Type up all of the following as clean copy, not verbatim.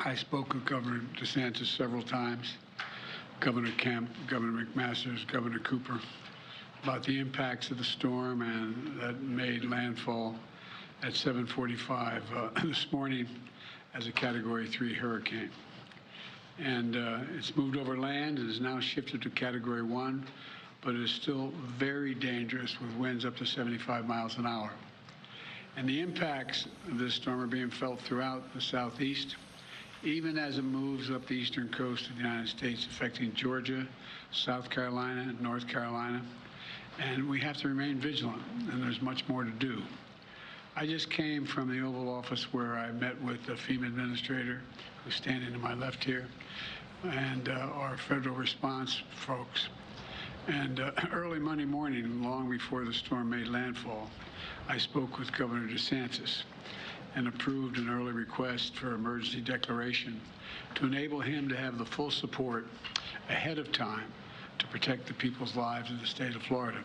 I spoke with Governor DeSantis several times, Governor Kemp, Governor McMaster's, Governor Cooper, about the impacts of the storm and that made landfall at 7:45 this morning as a Category 3 hurricane. And it's moved over land and is now shifted to Category 1, but it is still very dangerous with winds up to 75 miles an hour. And the impacts of this storm are being felt throughout the southeast, even as it moves up the eastern coast of the United States, affecting Georgia, South Carolina, and North Carolina. And we have to remain vigilant, and there's much more to do. I just came from the Oval Office where I met with the FEMA administrator, who's standing to my left here, and our federal response folks. And early Monday morning, long before the storm made landfall, I spoke with Governor DeSantis and approved an early request for emergency declaration to enable him to have the full support ahead of time to protect the people's lives in the state of Florida.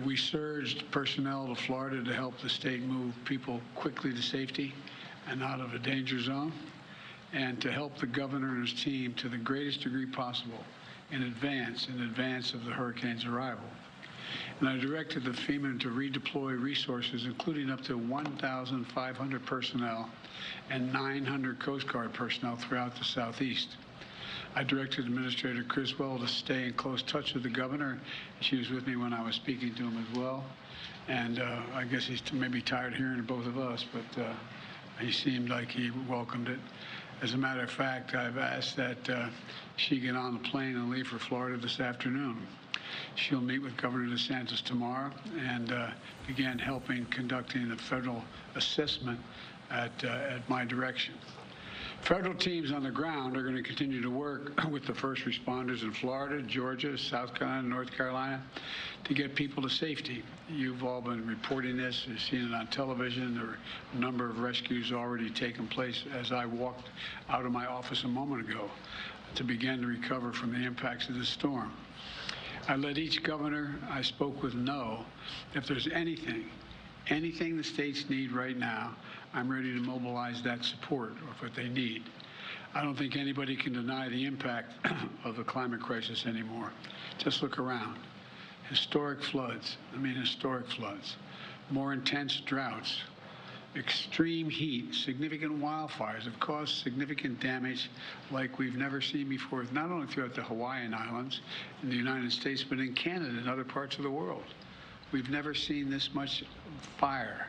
We surged personnel to Florida to help the state move people quickly to safety and out of a danger zone, and to help the governor and his team to the greatest degree possible in advance of the hurricane's arrival. And I directed the FEMA to redeploy resources, including up to 1,500 personnel and 900 Coast Guard personnel throughout the Southeast. I directed Administrator Criswell to stay in close touch with the governor. She was with me when I was speaking to him as well. And I guess he's maybe tired of hearing both of us, but he seemed like he welcomed it. As a matter of fact, I've asked that she get on the plane and leave for Florida this afternoon. She'll meet with Governor DeSantis tomorrow and begin helping conducting the federal assessment at my direction. Federal teams on the ground are going to continue to work with the first responders in Florida, Georgia, South Carolina, North Carolina to get people to safety. You've all been reporting this. You've seen it on television. There are a number of rescues already taking place as I walked out of my office a moment ago to begin to recover from the impacts of this storm. I let each governor I spoke with know if there's anything the states need right now, I'm ready to mobilize that support or what they need. I don't think anybody can deny the impact of the climate crisis anymore. Just look around. Historic floods, more intense droughts, extreme heat, significant wildfires have caused significant damage like we've never seen before, not only throughout the Hawaiian Islands in the United States, but in Canada and other parts of the world. We've never seen this much fire.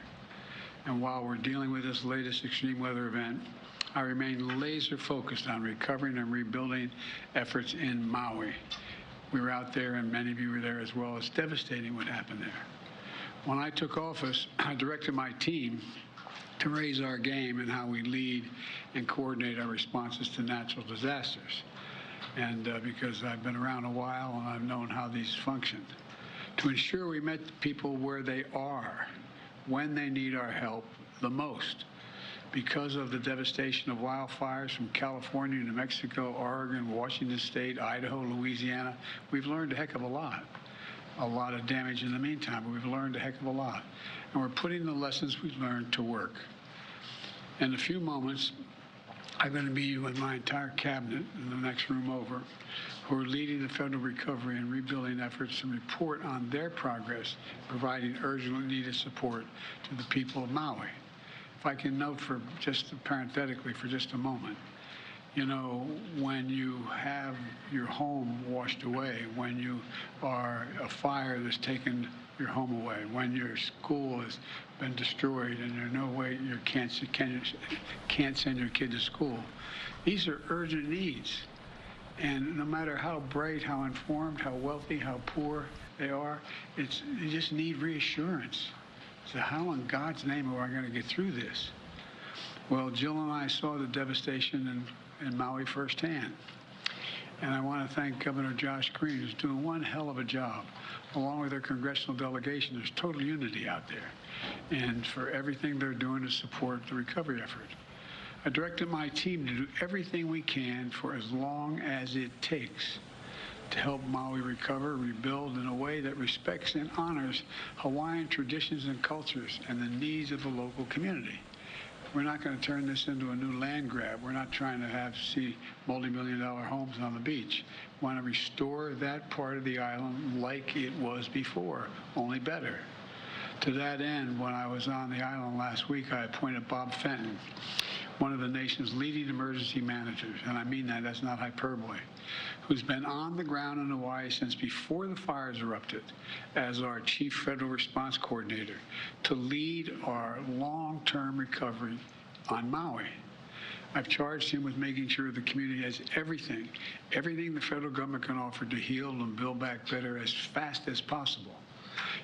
And while we're dealing with this latest extreme weather event, I remain laser focused on recovering and rebuilding efforts in Maui. We were out there, and many of you were there as well. It's devastating what happened there. When I took office, I directed my team to raise our game in how we lead and coordinate our responses to natural disasters. And because I've been around a while and I've known how these functioned. To ensure we met people where they are, when they need our help the most. Because of the devastation of wildfires from California, New Mexico, Oregon, Washington State, Idaho, Louisiana, we've learned a heck of a lot. A lot of damage in the meantime, but we've learned a heck of a lot. And we're putting the lessons we've learned to work. In a few moments, I'm going to be with my entire cabinet in the next room over, who are leading the federal recovery and rebuilding efforts and report on their progress, providing urgently needed support to the people of Maui. If I can note for just parenthetically for just a moment, you know, when you have your home washed away, when you are a fire that's taken your home away, when your school has been destroyed and there's no way you can't send your kid to school, these are urgent needs. And no matter how bright, how informed, how wealthy, how poor they are, they just need reassurance. So how in God's name are I going to get through this? Well, Jill and I saw the devastation in Maui firsthand. And I want to thank Governor Josh Green, who's doing one hell of a job. Along with their congressional delegation, there's total unity out there. And for everything they're doing to support the recovery effort. I directed my team to do everything we can for as long as it takes to help Maui recover, rebuild in a way that respects and honors Hawaiian traditions and cultures and the needs of the local community. We're not going to turn this into a new land grab. We're not trying to see multi-million-dollar homes on the beach. We want to restore that part of the island like it was before, only better. To that end, when I was on the island last week, I appointed Bob Fenton, one of the nation's leading emergency managers, and I mean that, that's not hyperbole, who's been on the ground in Hawaii since before the fires erupted as our chief federal response coordinator to lead our long-term recovery on Maui. I've charged him with making sure the community has everything the federal government can offer to heal and build back better as fast as possible.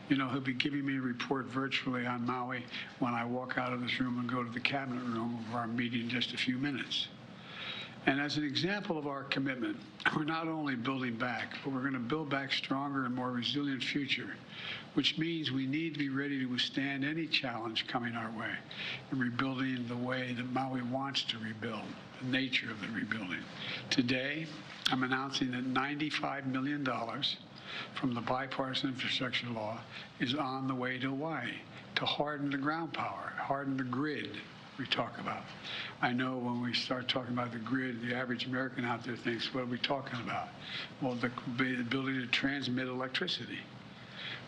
You know, he'll be giving me a report virtually on Maui when I walk out of this room and go to the cabinet room of our meeting in just a few minutes. And as an example of our commitment, we're not only building back, but we're going to build back stronger and more resilient future, which means we need to be ready to withstand any challenge coming our way in rebuilding the way that Maui wants to rebuild, the nature of the rebuilding. Today, I'm announcing that $95 million from the bipartisan infrastructure law is on the way to Hawaii to harden the ground power, harden the grid we talk about. I know when we start talking about the grid, the average American out there thinks, what are we talking about? Well, the ability to transmit electricity.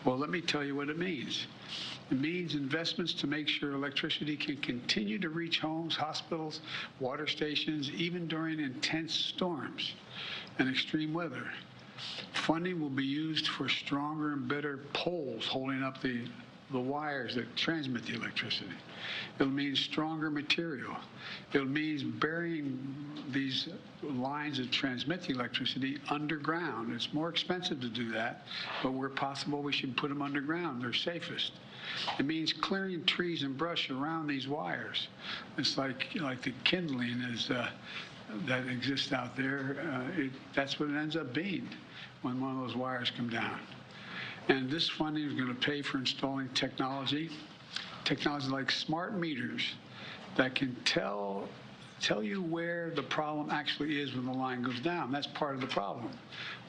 Well, let me tell you what it means. It means investments to make sure electricity can continue to reach homes, hospitals, water stations, even during intense storms and extreme weather. Funding will be used for stronger and better poles holding up the wires that transmit the electricity. It'll mean stronger material. It'll mean burying these lines that transmit the electricity underground. It's more expensive to do that, but where possible, we should put them underground. They're safest. It means clearing trees and brush around these wires. It's like the kindling is that exists out there. That's what it ends up being when one of those wires come down. And this funding is going to pay for installing technology like smart meters that can tell you where the problem actually is when the line goes down. That's part of the problem.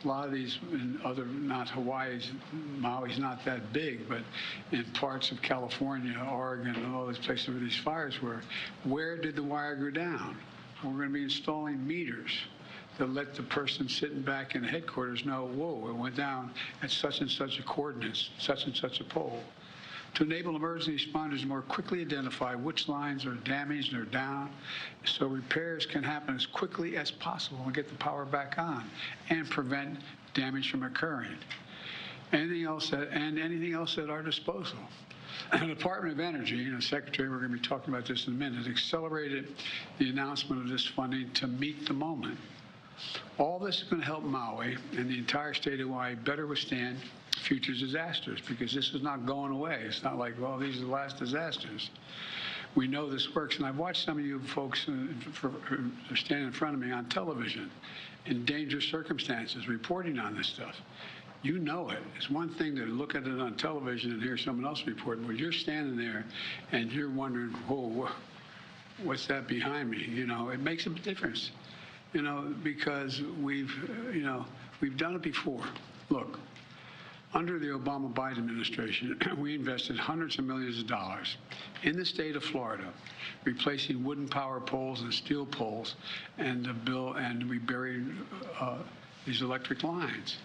A lot of these, in other, not Hawaii's, Maui's not that big, but in parts of California, Oregon, and all those places where these fires were, where did the wire go down? We're going to be installing meters that let the person sitting back in the headquarters know, whoa, it went down at such and such a coordinates, such and such a pole. To enable emergency responders to more quickly identify which lines are damaged or down so repairs can happen as quickly as possible and get the power back on and prevent damage from occurring. Anything else at our disposal. The Department of Energy, Secretary, we're going to be talking about this in a minute, accelerated the announcement of this funding to meet the moment. All this is going to help Maui and the entire state of Hawaii better withstand future disasters, because this is not going away. It's not like, well, these are the last disasters. We know this works, and I've watched some of you folks stand in front of me on television in dangerous circumstances reporting on this stuff. You know it. It's one thing to look at it on television and hear someone else reporting, but you're standing there and you're wondering, whoa, what's that behind me? It makes a difference, because we've done it before. Look, under the Obama-Biden administration, we invested hundreds of millions of dollars in the state of Florida, replacing wooden power poles and steel poles, and we buried these electric lines.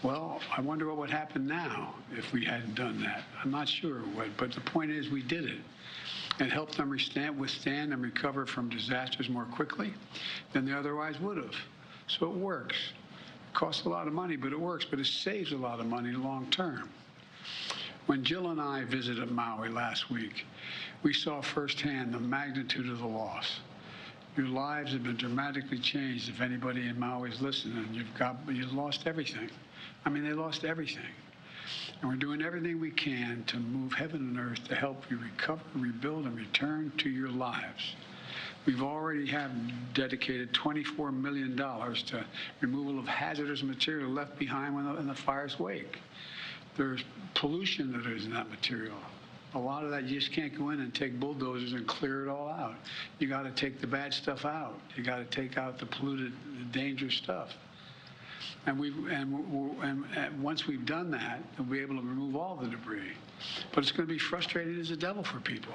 Well, I wonder what would happen now if we hadn't done that. I'm not sure what, but the point is we did it. It helped them withstand and recover from disasters more quickly than they otherwise would have. So it works. It costs a lot of money, but it works, but it saves a lot of money long term. When Jill and I visited Maui last week, we saw firsthand the magnitude of the loss. Your lives have been dramatically changed if anybody in Maui is listening. You've lost everything. I mean, they lost everything. And we're doing everything we can to move heaven and earth to help you recover, rebuild, and return to your lives. We've already dedicated $24 million to removal of hazardous material left behind in the fire's wake. There's pollution that is in that material. A lot of that you just can't go in and take bulldozers and clear it all out. You got to take the bad stuff out. You got to take out the polluted, the dangerous stuff. And once we've done that, we'll be able to remove all the debris. But it's going to be frustrating as the devil for people.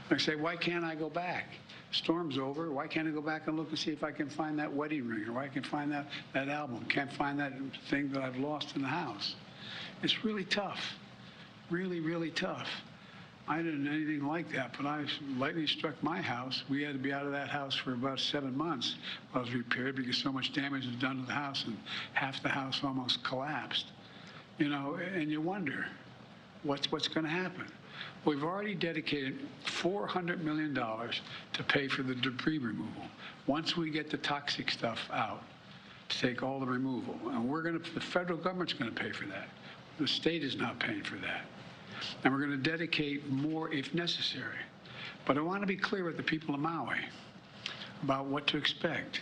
They say, why can't I go back? Storm's over. Why can't I go back and look and see if I can find that wedding ring, or why I can find that album? Can't find that thing that I've lost in the house. It's really tough. Really, really tough. I didn't do anything like that, but lightning struck my house. We had to be out of that house for about 7 months while it was repaired because so much damage was done to the house and half the house almost collapsed. You know, and you wonder what's going to happen. We've already dedicated $400 million to pay for the debris removal. Once we get the toxic stuff out, to take all the removal, and the federal government's going to pay for that. The state is not paying for that. And we're going to dedicate more if necessary. But I want to be clear with the people of Maui about what to expect.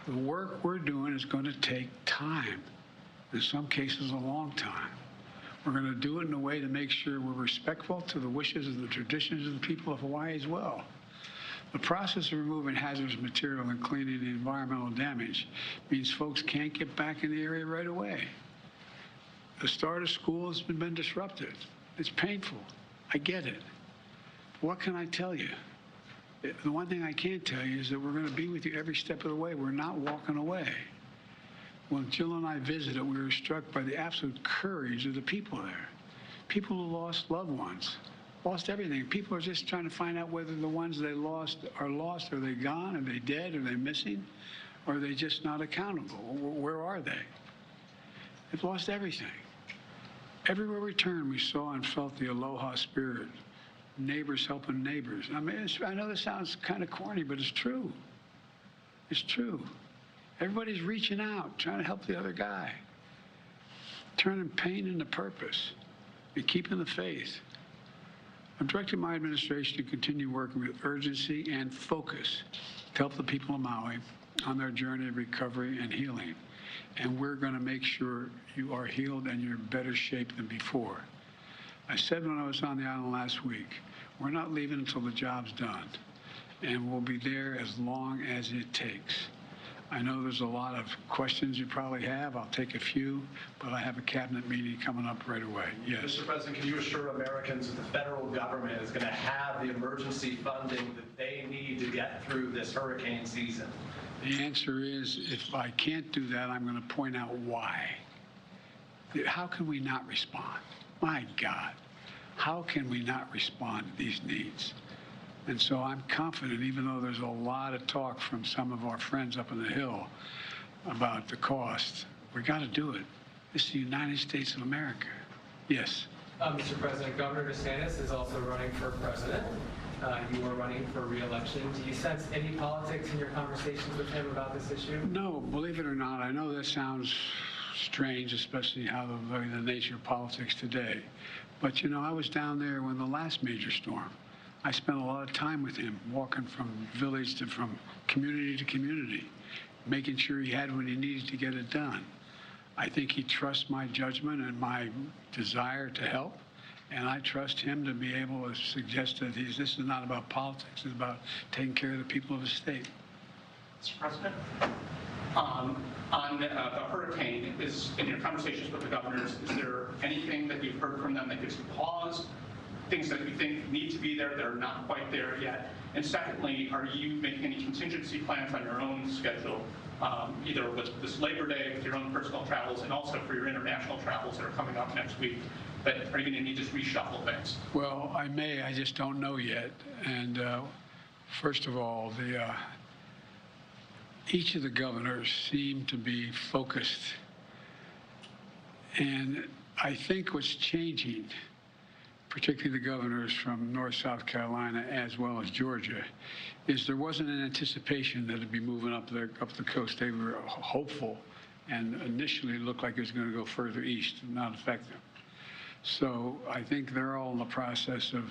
The work we're doing is going to take time, in some cases a long time. We're going to do it in a way to make sure we're respectful to the wishes and the traditions of the people of Hawaii as well. The process of removing hazardous material and cleaning the environmental damage means folks can't get back in the area right away. The start of school has been disrupted. It's painful. I get it. What can I tell you? The one thing I can't tell you is that we're going to be with you every step of the way. We're not walking away. When Jill and I visited, we were struck by the absolute courage of the people there. People who lost loved ones, lost everything. People are just trying to find out whether the ones they lost. Are they gone? Are they dead? Are they missing? Or are they just not accountable? Where are they? They've lost everything. Everywhere we turned, we saw and felt the aloha spirit. Neighbors helping neighbors. I mean, I know this sounds kind of corny, but it's true. It's true. Everybody's reaching out, trying to help the other guy, turning pain into purpose, and keeping the faith. I'm directing my administration to continue working with urgency and focus to help the people of Maui on their journey of recovery and healing. And we're going to make sure you are healed and you're in better shape than before. I said when I was on the island last week, we're not leaving until the job's done, and we'll be there as long as it takes. I know there's a lot of questions you probably have. I'll take a few, but I have a cabinet meeting coming up right away. Yes. Mr. President, can you assure Americans that the federal government is going to have the emergency funding that they need to get through this hurricane season? The answer is, if I can't do that, I'm going to point out why. How can we not respond? My God, how can we not respond to these needs? And so I'm confident, even though there's a lot of talk from some of our friends up on the Hill about the cost, we got to do it. This is the United States of America. Yes. Mr. President, Governor DeSantis is also running for president. You are running for re-election. Do you sense any politics in your conversations with him about this issue? No, believe it or not, I know that sounds strange, especially how the nature of politics today. But, you know, I was down there when the last major storm. I spent a lot of time with him, walking from village to from community to community, making sure he had what he needed to get it done. I think he trusts my judgment and my desire to help, and I trust him to be able to suggest that this is not about politics, it's about taking care of the people of the state. Mr. President, on the hurricane, in your conversations with the governors, is there anything that you've heard from them that gives you pause? Things that you think need to be there that are not quite there yet? And secondly, are you making any contingency plans on your own schedule, either with this Labor Day, with your own personal travels, and also for your international travels that are coming up next week? But are you going to need to just reshuffle things? Well, I may. I just don't know yet. And first of all, each of the governors seem to be focused. And I think what's changing, particularly the governors from North South Carolina as well as Georgia, is there wasn't an anticipation that it'd be moving up the coast. They were hopeful, and initially it looked like it was going to go further east and not affect them. So I think they're all in the process of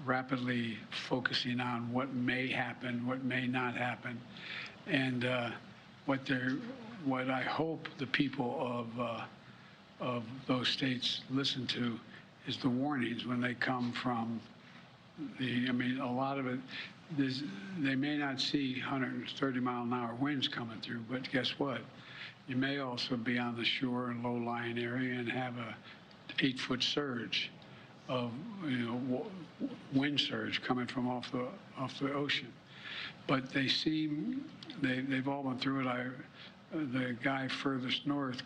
rapidly focusing on what may happen, what may not happen, and what I hope the people of those states listen to is the warnings when they come from I mean, a lot of it, they may not see 130-mile-an-hour winds coming through, but guess what? You may also be on the shore in low-lying area and have a 8-foot surge of, wind surge coming from off the ocean. But they've all been through it. The guy furthest north,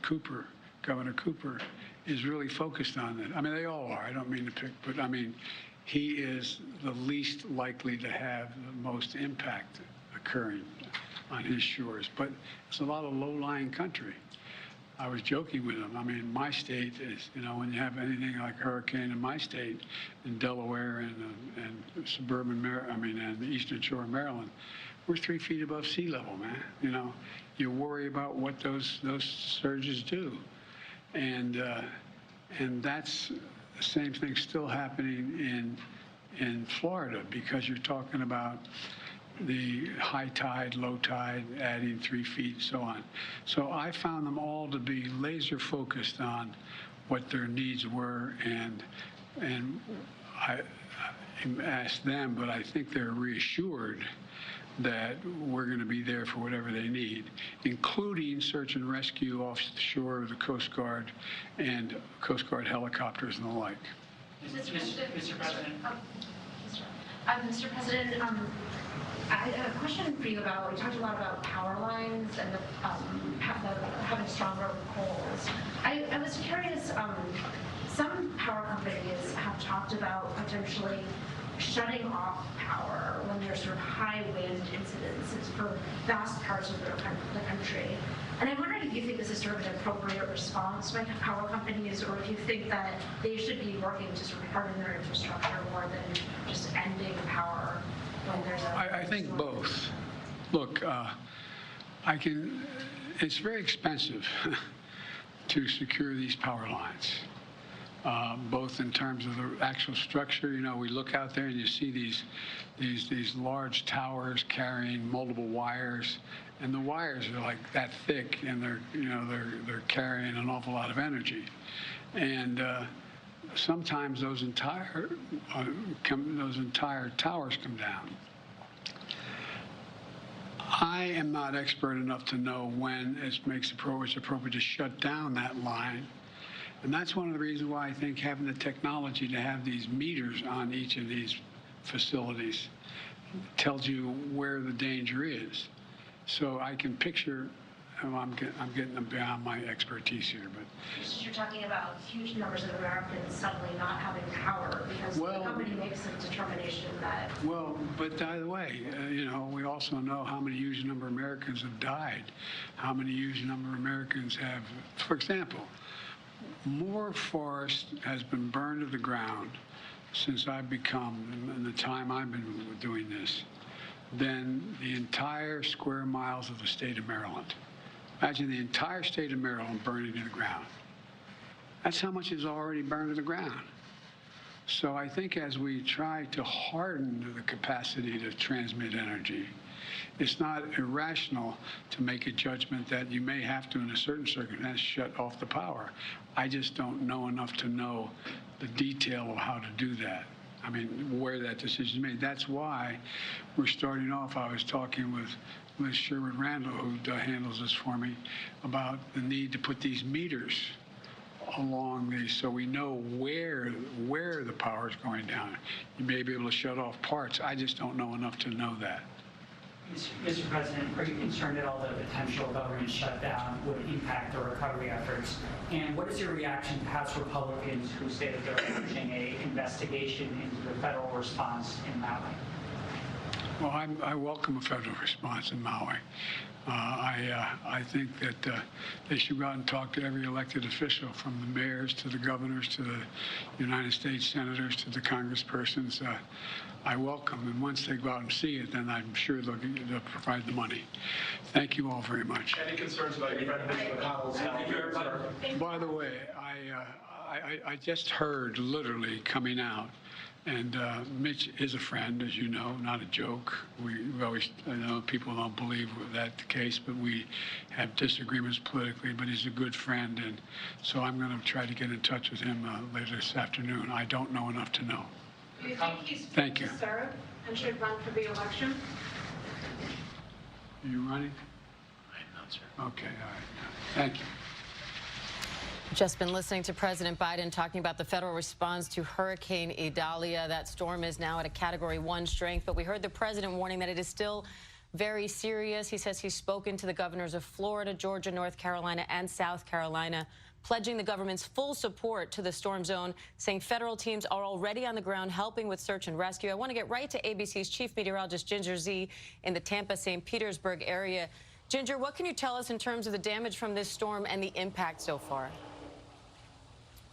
Governor Cooper, is really focused on it. I mean, they all are. I don't mean to pick, but I mean, he is the least likely to have the most impact occurring on his shores. But it's a lot of low-lying country. I was joking with him. I mean, my state is, when you have anything like a hurricane in my state, in Delaware and suburban and the eastern shore of Maryland, we're 3 feet above sea level, man. You worry about what those surges do, and that's the same thing still happening in Florida, because you're talking about the high tide, low tide, adding 3 feet, so on. So I found them all to be laser focused on what their needs were, and I asked them, but I think they're reassured that we're going to be there for whatever they need, including search and rescue off the shore of the Coast Guard and Coast Guard helicopters and the like. Mr. President. Mr. President, I have a question for you about, we talked a lot about power lines and having stronger poles. I was curious, some power companies have talked about potentially shutting off power when there's sort of high wind incidences for vast parts of the country. And I'm wondering if you think this is sort of an appropriate response by power companies, or if you think that they should be working to sort of harden their infrastructure more than just ending power when there's a... I think both. Look, it's very expensive to secure these power lines. Both in terms of the actual structure. We look out there and you see these large towers carrying multiple wires, and the wires are like that thick, and they're carrying an awful lot of energy, and sometimes those entire towers come down. I am not expert enough to know when it's appropriate to shut down that line. And that's one of the reasons why I think having the technology to have these meters on each of these facilities tells you where the danger is. So I can picture, I'm getting beyond my expertise here, but... You're talking about huge numbers of Americans suddenly not having power because the company makes a determination that... Well, but by the way, we also know how many huge number of Americans have died, how many huge number of Americans have, for example, more forest has been burned to the ground since I've become, in the time I've been doing this, than the entire square miles of the state of Maryland. Imagine the entire state of Maryland burning to the ground. That's how much is already burned to the ground. So I think as we try to harden the capacity to transmit energy, it's not irrational to make a judgment that you may have to, in a certain circumstance, shut off the power. I just don't know enough to know the detail of how to do that. I mean, where that decision is made. That's why we're starting off. I was talking with Liz Sherwood-Randall, who handles this for me, about the need to put these meters along these so we know where the power is going down. You may be able to shut off parts. I just don't know enough to know that. Mr. President, are you concerned at all that a potential government shutdown would impact the recovery efforts? And what is your reaction to House Republicans who say that they're launching an investigation into the federal response in Maui? Well, I welcome a federal response in Maui. I think that they should go out and talk to every elected official, from the mayors to the governors to the United States senators to the congresspersons. I welcome, and once they go out and see it, then I'm sure they'll provide the money. Thank you all very much. Any concerns about your friend Mitch McConnell's health? By the way, I just heard, literally coming out, and Mitch is a friend, as you know, not a joke. We always, I know people don't believe that's the case, but we have disagreements politically, but he's a good friend, and so I'm going to try to get in touch with him later this afternoon. I don't know enough to know. Do you think he's Thank you. serve and should run for the election? Are you running? I'm not answer. Okay, all right. Thank you. Just been listening to President Biden talking about the federal response to Hurricane Idalia. That storm is now at a Category 1 strength, but we heard the president warning that it is still very serious. He says he's spoken to the governors of Florida, Georgia, North Carolina, and South Carolina, pledging the government's full support to the storm zone, saying federal teams are already on the ground helping with search and rescue. I want to get right to ABC's chief meteorologist, Ginger Zee, in the Tampa-St. Petersburg area. Ginger, what can you tell us in terms of the damage from this storm and the impact so far?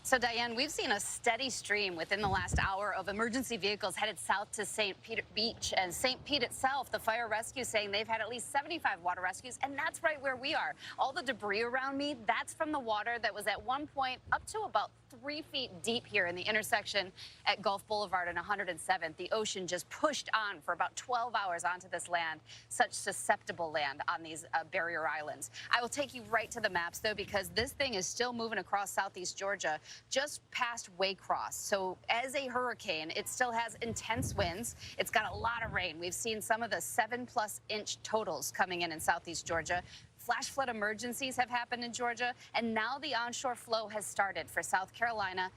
So, Diane, we've seen a steady stream within the last hour of emergency vehicles headed south to St. Pete Beach. And St. Pete itself, the fire rescue saying they've had at least 75 water rescues, and that's right where we are. All the debris around me, that's from the water that was at one point up to about 3 feet deep here in the intersection at Gulf Boulevard and 107th. The ocean just pushed on for about 12 hours onto this land, such susceptible land on these barrier islands. I will take you right to the maps, though, because this thing is still moving across southeast Georgia, just past Waycross. So as a hurricane, it still has intense winds. It's got a lot of rain. We've seen some of the 7+ inch totals coming in southeast Georgia. Flash flood emergencies have happened in Georgia, and now the onshore flow has started for South Carolina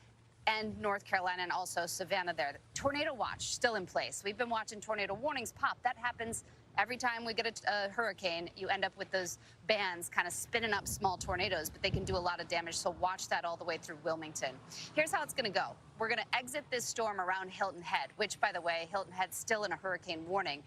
and North Carolina, and also Savannah there. Tornado watch still in place. We've been watching tornado warnings pop. That happens every time we get a hurricane. You end up with those bands kind of spinning up small tornadoes, but they can do a lot of damage, so watch that all the way through Wilmington. Here's how it's going to go. We're going to exit this storm around Hilton Head, which, by the way, Hilton Head's still in a hurricane warning,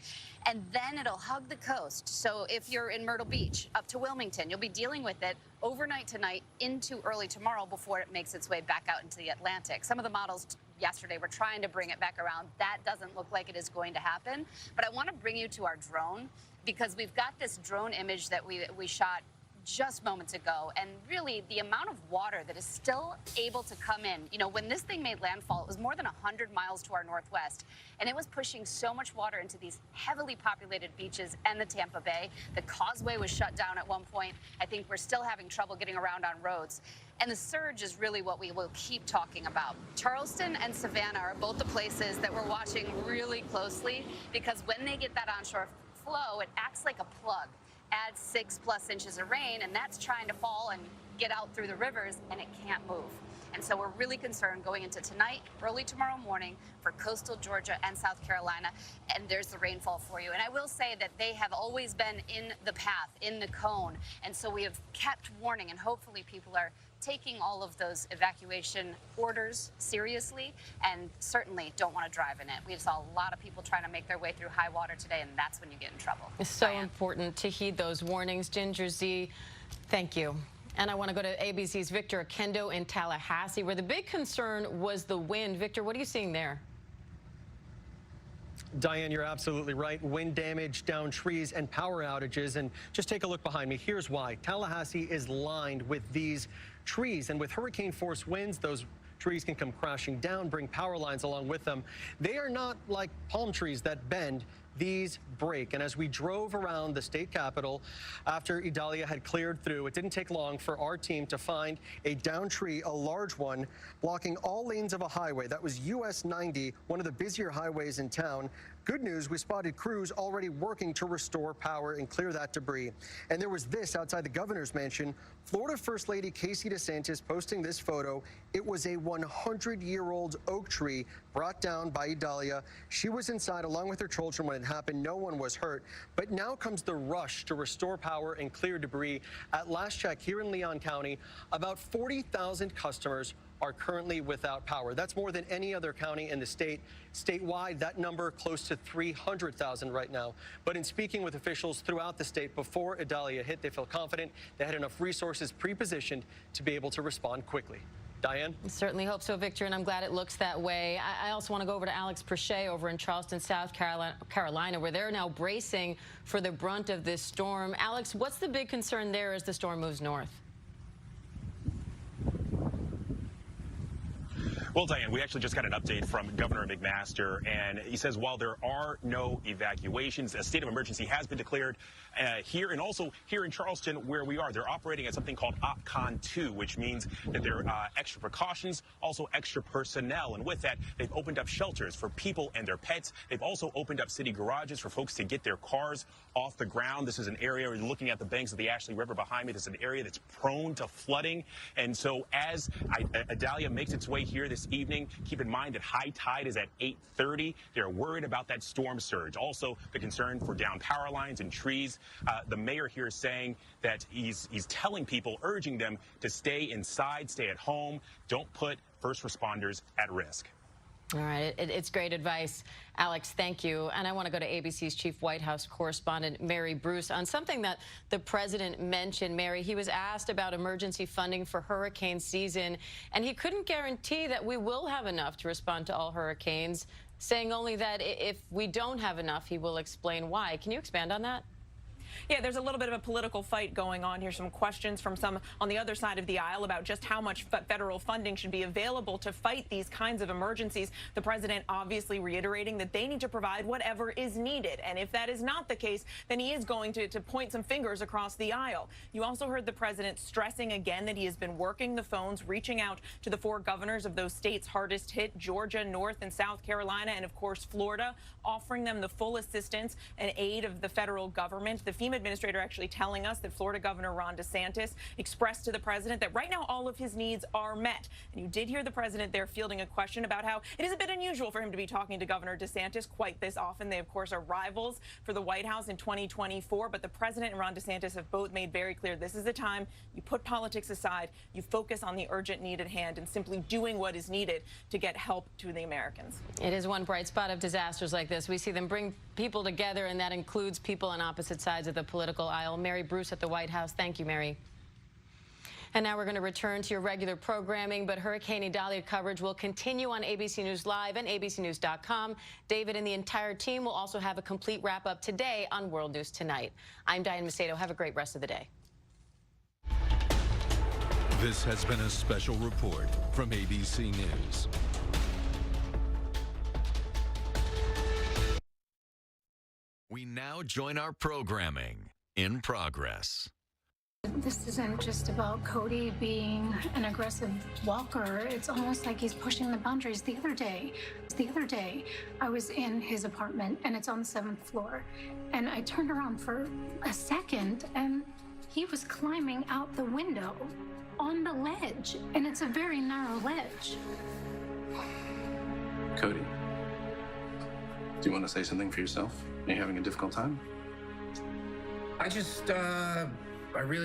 and then it'll hug the coast. So if you're in Myrtle Beach up to Wilmington, you'll be dealing with it overnight tonight into early tomorrow before it makes its way back out into the Atlantic. Some of the models yesterday were trying to bring it back around. That doesn't look like it is going to happen. But I want to bring you to our drone, because we've got this drone image that we shot just moments ago, and really the amount of water that is still able to come in. You know, when this thing made landfall, it was more than 100 miles to our northwest, and it was pushing so much water into these heavily populated beaches and the Tampa Bay. The causeway was shut down at one point. I think we're still having trouble getting around on roads. And the surge is really what we will keep talking about. Charleston and Savannah are both the places that we're watching really closely, because when they get that onshore flow, it acts like a plug. Adds 6+ inches of rain, and that's trying to fall and get out through the rivers, and it can't move. And so we're really concerned going into tonight, early tomorrow morning, for coastal Georgia and South Carolina, and there's the rainfall for you. And I will say that they have always been in the path, in the cone, and so we have kept warning, and hopefully people are taking all of those evacuation orders seriously, and certainly don't want to drive in it. We saw a lot of people trying to make their way through high water today, and that's when you get in trouble. It's so important to heed those warnings. Ginger Zee, thank you. And I want to go to ABC's Victor Akendo in Tallahassee, where the big concern was the wind. Victor, what are you seeing there? Diane, you're absolutely right. Wind damage, downed trees, and power outages. And just take a look behind me. Here's why. Tallahassee is lined with these trees, and with hurricane force winds, those trees can come crashing down, bring power lines along with them. They are not like palm trees that bend. These break. And as we drove around the state capitol after Idalia had cleared through, it didn't take long for our team to find a downed tree, a large one, blocking all lanes of a highway. That was US 90, one of the busier highways in town. Good news, we spotted crews already working to restore power and clear that debris. And there was this outside the governor's mansion. Florida First Lady Casey DeSantis posting this photo. It was a 100-year-old oak tree brought down by Idalia. She was inside along with her children when it happened. No one was hurt. But now comes the rush to restore power and clear debris. At last check here in Leon County, about 40,000 customers are currently without power. That's more than any other county in the state. Statewide, that number close to 300,000 right now. But in speaking with officials throughout the state before Idalia hit, they feel confident they had enough resources pre-positioned to be able to respond quickly. Diane? Certainly hope so, Victor, and I'm glad it looks that way. I also want to go over to Alex Perche over in Charleston, South Carolina, where they're now bracing for the brunt of this storm. Alex, what's the big concern there as the storm moves north? Well, Diane, we actually just got an update from Governor McMaster, and he says while there are no evacuations, a state of emergency has been declared here and also here in Charleston where we are. They're operating at something called OPCON 2, which means that there are extra precautions, also extra personnel. And with that, they've opened up shelters for people and their pets. They've also opened up city garages for folks to get their cars off the ground. This is an area, looking at the banks of the Ashley River behind me, this is an area that's prone to flooding. And so as Idalia makes its way here this evening, keep in mind that high tide is at 8:30. They're worried about that storm surge. Also, the concern for downed power lines and trees. The mayor here is saying that he's telling people, urging them to stay inside, stay at home, don't put first responders at risk. All right, it's great advice. Alex, thank you. And I want to go to ABC's chief White House correspondent, Mary Bruce, on something that the president mentioned. Mary, he was asked about emergency funding for hurricane season, and he couldn't guarantee that we will have enough to respond to all hurricanes, saying only that if we don't have enough, he will explain why. Can you expand on that? Yeah, there's a little bit of a political fight going on here. Some questions from some on the other side of the aisle about just how much federal funding should be available to fight these kinds of emergencies. The president obviously reiterating that they need to provide whatever is needed. And if that is not the case, then he is going to point some fingers across the aisle. You also heard the president stressing again that he has been working the phones, reaching out to the 4 governors of those states hardest hit, Georgia, North and South Carolina, and of course, Florida, offering them the full assistance and aid of the federal government. The FEMA administrator actually telling us that Florida Governor Ron DeSantis expressed to the president that right now all of his needs are met. And you did hear the president there fielding a question about how it is a bit unusual for him to be talking to Governor DeSantis quite this often. They, of course, are rivals for the White House in 2024. But the president and Ron DeSantis have both made very clear this is the time you put politics aside, you focus on the urgent need at hand and simply doing what is needed to get help to the Americans. It is one bright spot of disasters like this. We see them bring people together, and that includes people on opposite sides of the political aisle. Mary Bruce at the White House. Thank you, Mary. And now we're going to return to your regular programming, but Hurricane Idalia coverage will continue on ABC News Live and abcnews.com. David and the entire team will also have a complete wrap-up today on World News Tonight. I'm Diane Macedo. Have a great rest of the day. This has been a special report from ABC News. We now join our programming in progress. This isn't just about Cody being an aggressive walker. It's almost like he's pushing the boundaries. The other day, I was in his apartment, and it's on the 7th floor. And I turned around for a second, and he was climbing out the window on the ledge. And it's a very narrow ledge. Cody, do you want to say something for yourself? Are you having a difficult time? I really